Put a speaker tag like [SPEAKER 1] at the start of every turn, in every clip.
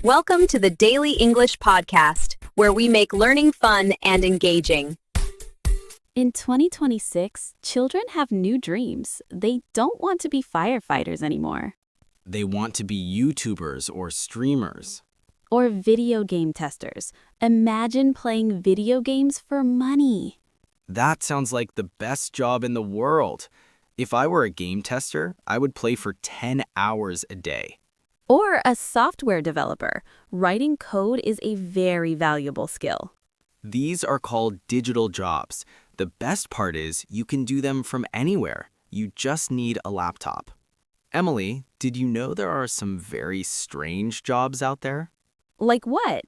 [SPEAKER 1] Welcome to the Daily English Podcast, where we make learning fun and engaging.
[SPEAKER 2] In 2026, children have new dreams. They don't want to be firefighters anymore.
[SPEAKER 3] They want to be YouTubers or streamers.
[SPEAKER 2] Or video game testers. Imagine playing video games for money.
[SPEAKER 3] That sounds like the best job in the world. If I were a game tester, I would play for 10 hours a day.
[SPEAKER 2] Or a software developer. Writing code is a very valuable skill.
[SPEAKER 3] These are called digital jobs. The best part is you can do them from anywhere. You just need a laptop. Emily, did you know there are some very strange jobs out there?
[SPEAKER 2] Like what?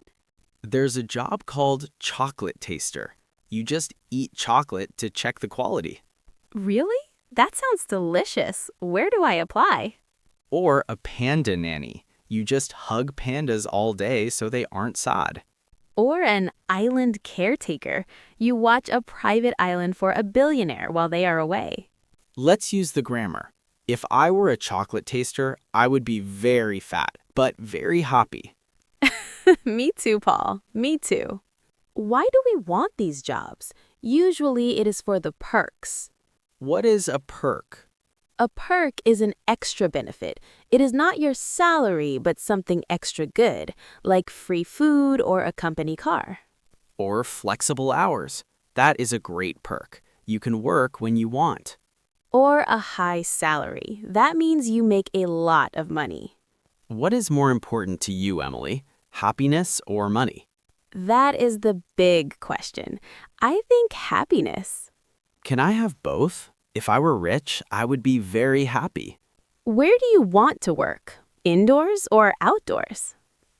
[SPEAKER 3] There's a job called chocolate taster. You just eat chocolate to check the quality.
[SPEAKER 2] Really? That sounds delicious. Where do I apply?
[SPEAKER 3] Or a panda nanny. You just hug pandas all day so they aren't sad.
[SPEAKER 2] Or an island caretaker. You watch a private island for a billionaire while they are away.
[SPEAKER 3] Let's use the grammar. If I were a chocolate taster, I would be very fat, but very happy.
[SPEAKER 2] Me too, Paul. Me too. Why do we want these jobs? Usually it is for the perks.
[SPEAKER 3] What is a perk?
[SPEAKER 2] A perk is an extra benefit. It is not your salary, but something extra good, like free food or a company car.
[SPEAKER 3] Or flexible hours. That is a great perk. You can work when you want.
[SPEAKER 2] Or a high salary. That means you make a lot of money.
[SPEAKER 3] What is more important to you, Emily? Happiness or money?
[SPEAKER 2] That is the big question. I think happiness.
[SPEAKER 3] Can I have both? If I were rich, I would be very happy.
[SPEAKER 2] Where do you want to work? Indoors or outdoors?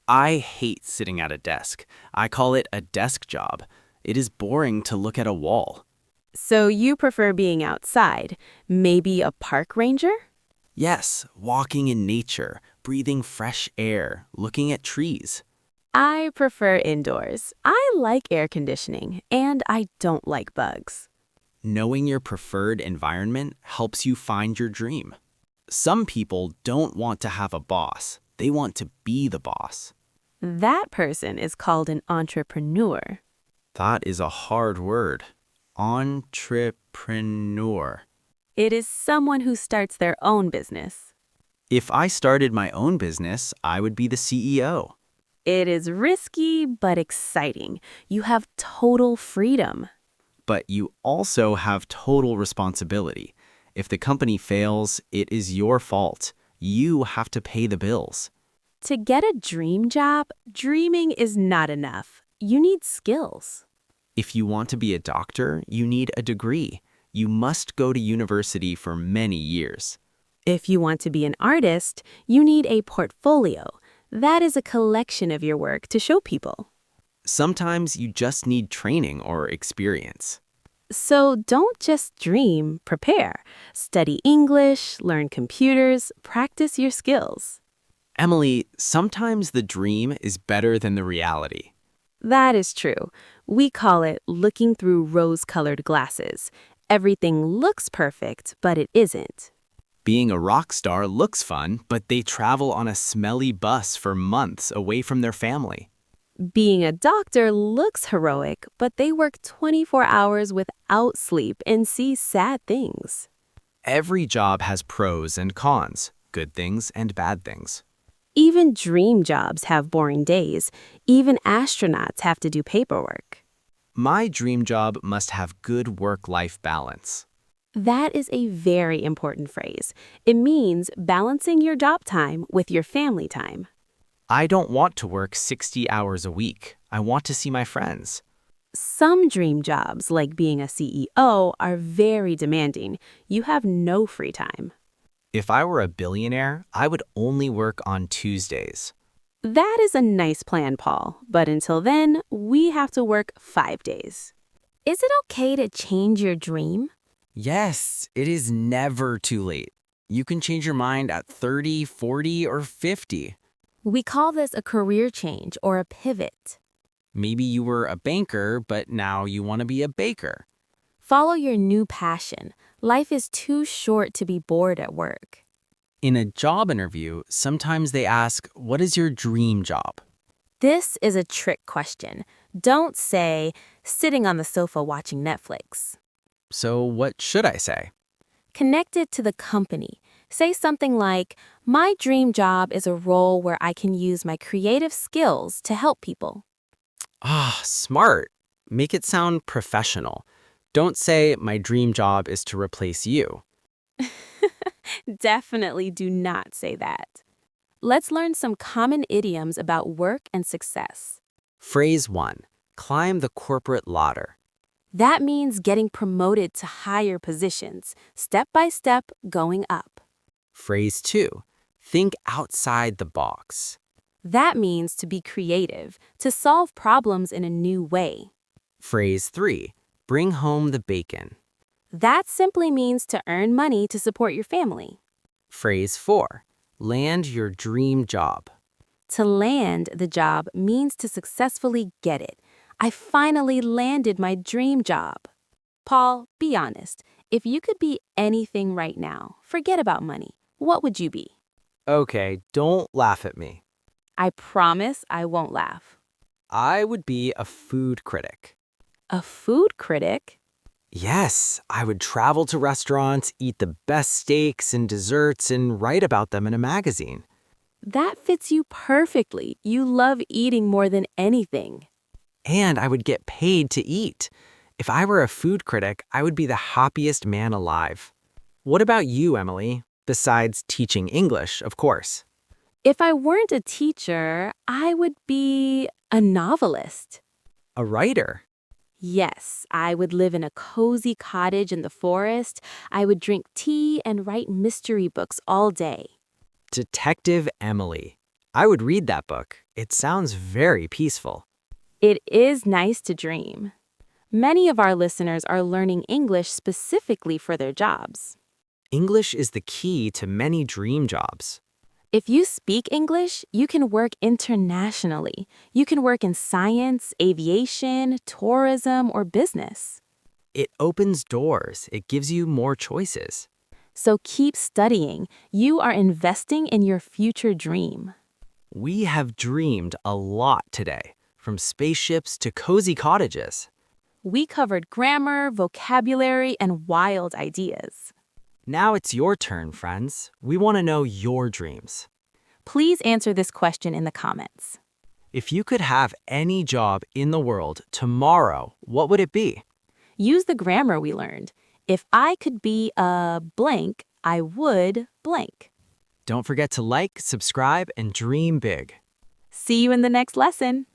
[SPEAKER 3] I hate sitting at a desk. I call it a desk job. It is boring to look at a wall.
[SPEAKER 2] So you prefer being outside, maybe a park ranger?
[SPEAKER 3] Yes, walking in nature, breathing fresh air, looking at trees.
[SPEAKER 2] I prefer indoors. I like air conditioning, and I don't like bugs.
[SPEAKER 3] Knowing your preferred environment helps you find your dream. Some people don't want to have a boss. They want to be the boss.
[SPEAKER 2] That person is called an entrepreneur.
[SPEAKER 3] That is a hard word. Entrepreneur.
[SPEAKER 2] It is someone who starts their own business.
[SPEAKER 3] If I started my own business, I would be the CEO.
[SPEAKER 2] It is risky but exciting. You have total freedom.
[SPEAKER 3] But you also have total responsibility. If the company fails, it is your fault. You have to pay the bills.
[SPEAKER 2] To get a dream job, dreaming is not enough. You need skills.
[SPEAKER 3] If you want to be a doctor, you need a degree. You must go to university for many years.
[SPEAKER 2] If you want to be an artist, you need a portfolio. That is a collection of your work to show people.
[SPEAKER 3] Sometimes you just need training or experience.
[SPEAKER 2] So don't just dream, prepare. Study English, learn computers, practice your skills.
[SPEAKER 3] Emily, sometimes the dream is better than the reality.
[SPEAKER 2] That is true. We call it looking through rose-colored glasses. Everything looks perfect, but it isn't.
[SPEAKER 3] Being a rock star looks fun, but they travel on a smelly bus for months away from their family.
[SPEAKER 2] Being a doctor looks heroic, but they work 24 hours without sleep and see sad things.
[SPEAKER 3] Every job has pros and cons, good things and bad things.
[SPEAKER 2] Even dream jobs have boring days. Even astronauts have to do paperwork.
[SPEAKER 3] My dream job must have good work-life balance.
[SPEAKER 2] That is a very important phrase. It means balancing your job time with your family time.
[SPEAKER 3] I don't want to work 60 hours a week. I want to see my friends.
[SPEAKER 2] Some dream jobs, like being a CEO, are very demanding. You have no free time.
[SPEAKER 3] If I were a billionaire, I would only work on Tuesdays.
[SPEAKER 2] That is a nice plan, Paul. But until then, we have to work 5 days. Is it okay to change your dream?
[SPEAKER 3] Yes, it is never too late. You can change your mind at 30, 40, or 50.
[SPEAKER 2] We call this a career change or a pivot.
[SPEAKER 3] Maybe you were a banker, but now you want to be a baker.
[SPEAKER 2] Follow your new passion. Life is too short to be bored at work.
[SPEAKER 3] In a job interview, sometimes they ask, what is your dream job?
[SPEAKER 2] This is a trick question. Don't say, sitting on the sofa watching Netflix.
[SPEAKER 3] So what should I say?
[SPEAKER 2] Connect it to the company. Say something like, my dream job is a role where I can use my creative skills to help people.
[SPEAKER 3] Ah, smart. Make it sound professional. Don't say, my dream job is to replace you.
[SPEAKER 2] Definitely do not say that. Let's learn some common idioms about work and success.
[SPEAKER 3] Phrase 1. Climb the corporate ladder.
[SPEAKER 2] That means getting promoted to higher positions, step by step going up.
[SPEAKER 3] Phrase 2. Think outside the box.
[SPEAKER 2] That means to be creative, to solve problems in a new way.
[SPEAKER 3] Phrase 3. Bring home the bacon.
[SPEAKER 2] That simply means to earn money to support your family.
[SPEAKER 3] Phrase 4. Land your dream job.
[SPEAKER 2] To land the job means to successfully get it. I finally landed my dream job. Paul, be honest. If you could be anything right now, forget about money, what would you be?
[SPEAKER 3] Okay, don't laugh at me.
[SPEAKER 2] I promise I won't laugh.
[SPEAKER 3] I would be a food critic.
[SPEAKER 2] A food critic?
[SPEAKER 3] Yes, I would travel to restaurants, eat the best steaks and desserts, and write about them in a magazine.
[SPEAKER 2] That fits you perfectly. You love eating more than anything.
[SPEAKER 3] And I would get paid to eat. If I were a food critic, I would be the happiest man alive. What about you, Emily? Besides teaching English, of course.
[SPEAKER 2] If I weren't a teacher, I would be a novelist.
[SPEAKER 3] A writer.
[SPEAKER 2] Yes, I would live in a cozy cottage in the forest. I would drink tea and write mystery books all day.
[SPEAKER 3] Detective Emily. I would read that book. It sounds very peaceful.
[SPEAKER 2] It is nice to dream. Many of our listeners are learning English specifically for their jobs.
[SPEAKER 3] English is the key to many dream jobs.
[SPEAKER 2] If you speak English, you can work internationally. You can work in science, aviation, tourism, or business.
[SPEAKER 3] It opens doors. It gives you more choices.
[SPEAKER 2] So keep studying. You are investing in your future dream.
[SPEAKER 3] We have dreamed a lot today, from spaceships to cozy cottages.
[SPEAKER 2] We covered grammar, vocabulary, and wild ideas.
[SPEAKER 3] Now it's your turn, friends. We want to know your dreams.
[SPEAKER 2] Please answer this question in the comments.
[SPEAKER 3] If you could have any job in the world tomorrow, what would it be?
[SPEAKER 2] Use the grammar we learned. If I could be a blank, I would blank.
[SPEAKER 3] Don't forget to like, subscribe, and dream big.
[SPEAKER 2] See you in the next lesson.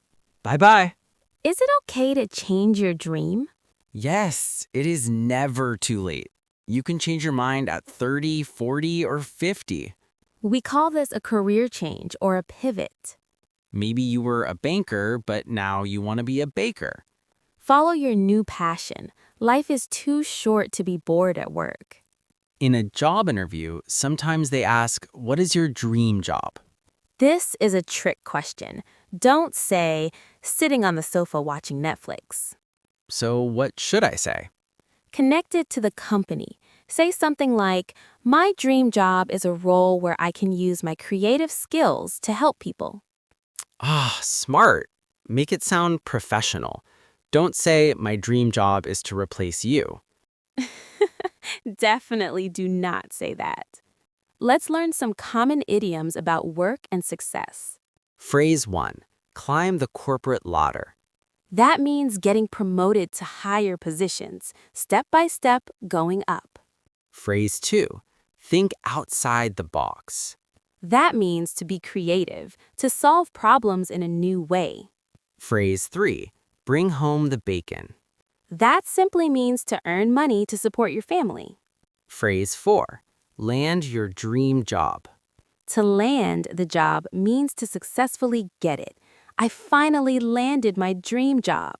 [SPEAKER 3] Bye-bye.
[SPEAKER 2] Is it okay to change your dream?
[SPEAKER 3] Yes, it is never too late. You can change your mind at 30, 40, or 50.
[SPEAKER 2] We call this a career change or a pivot.
[SPEAKER 3] Maybe you were a banker, but now you want to be a baker.
[SPEAKER 2] Follow your new passion. Life is too short to be bored at work.
[SPEAKER 3] In a job interview, sometimes they ask, what is your dream job?
[SPEAKER 2] This is a trick question. Don't say, sitting on the sofa watching Netflix.
[SPEAKER 3] So what should I say?
[SPEAKER 2] Connect it to the company. Say something like, my dream job is a role where I can use my creative skills to help people.
[SPEAKER 3] Ah, smart. Make it sound professional. Don't say, my dream job is to replace you.
[SPEAKER 2] Definitely do not say that. Let's learn some common idioms about work and success.
[SPEAKER 3] Phrase 1. Climb the corporate ladder.
[SPEAKER 2] That means getting promoted to higher positions, step by step going up.
[SPEAKER 3] Phrase 2. Think outside the box.
[SPEAKER 2] That means to be creative, to solve problems in a new way.
[SPEAKER 3] Phrase 3. Bring home the bacon.
[SPEAKER 2] That simply means to earn money to support your family.
[SPEAKER 3] Phrase 4. Land your dream job.
[SPEAKER 2] To land the job means to successfully get it. I finally landed my dream job.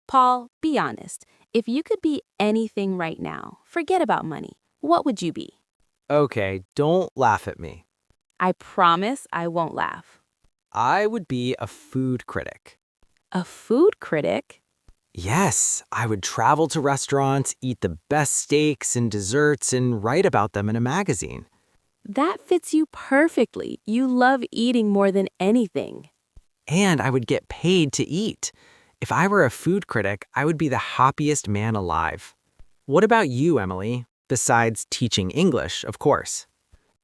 [SPEAKER 2] Paul, be honest. If you could be anything right now, forget about money, what would you be?
[SPEAKER 3] Okay, don't laugh at me.
[SPEAKER 2] I promise I won't laugh.
[SPEAKER 3] I would be a food critic.
[SPEAKER 2] A food critic?
[SPEAKER 3] Yes, I would travel to restaurants, eat the best steaks and desserts, and write about them in a magazine.
[SPEAKER 2] That fits you perfectly. You love eating more than anything.
[SPEAKER 3] And I would get paid to eat. If I were a food critic, I would be the happiest man alive. What about you, Emily? Besides teaching English, of course.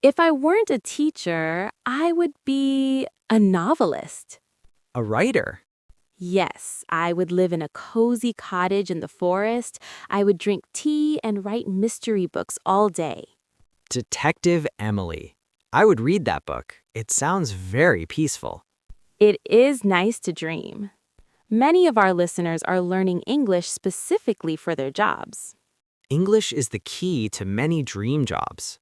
[SPEAKER 2] If I weren't a teacher, I would be a novelist.
[SPEAKER 3] A writer.
[SPEAKER 2] Yes, I would live in a cozy cottage in the forest. I would drink tea and write mystery books all day.
[SPEAKER 3] Detective Emily. I would read that book. It sounds very peaceful.
[SPEAKER 2] It is nice to dream. Many of our listeners are learning English specifically for their jobs.
[SPEAKER 3] English is the key to many dream jobs.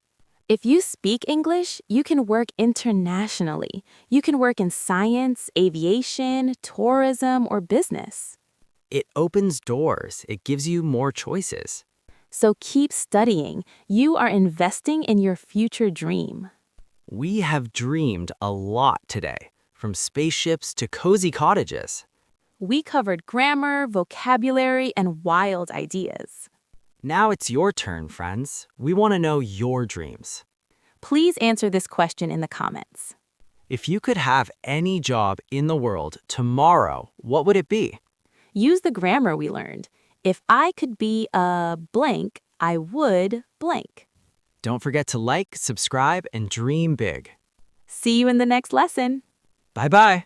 [SPEAKER 2] If you speak English, you can work internationally. You can work in science, aviation, tourism, or business.
[SPEAKER 3] It opens doors. It gives you more choices.
[SPEAKER 2] So keep studying. You are investing in your future dream.
[SPEAKER 3] We have dreamed a lot today, from spaceships to cozy cottages.
[SPEAKER 2] We covered grammar, vocabulary, and wild ideas.
[SPEAKER 3] Now it's your turn, friends. We want to know your dreams.
[SPEAKER 2] Please answer this question in the comments.
[SPEAKER 3] If you could have any job in the world tomorrow, what would it be?
[SPEAKER 2] Use the grammar we learned. If I could be a blank, I would blank.
[SPEAKER 3] Don't forget to like, subscribe, and dream big.
[SPEAKER 2] See you in the next lesson.
[SPEAKER 3] Bye-bye.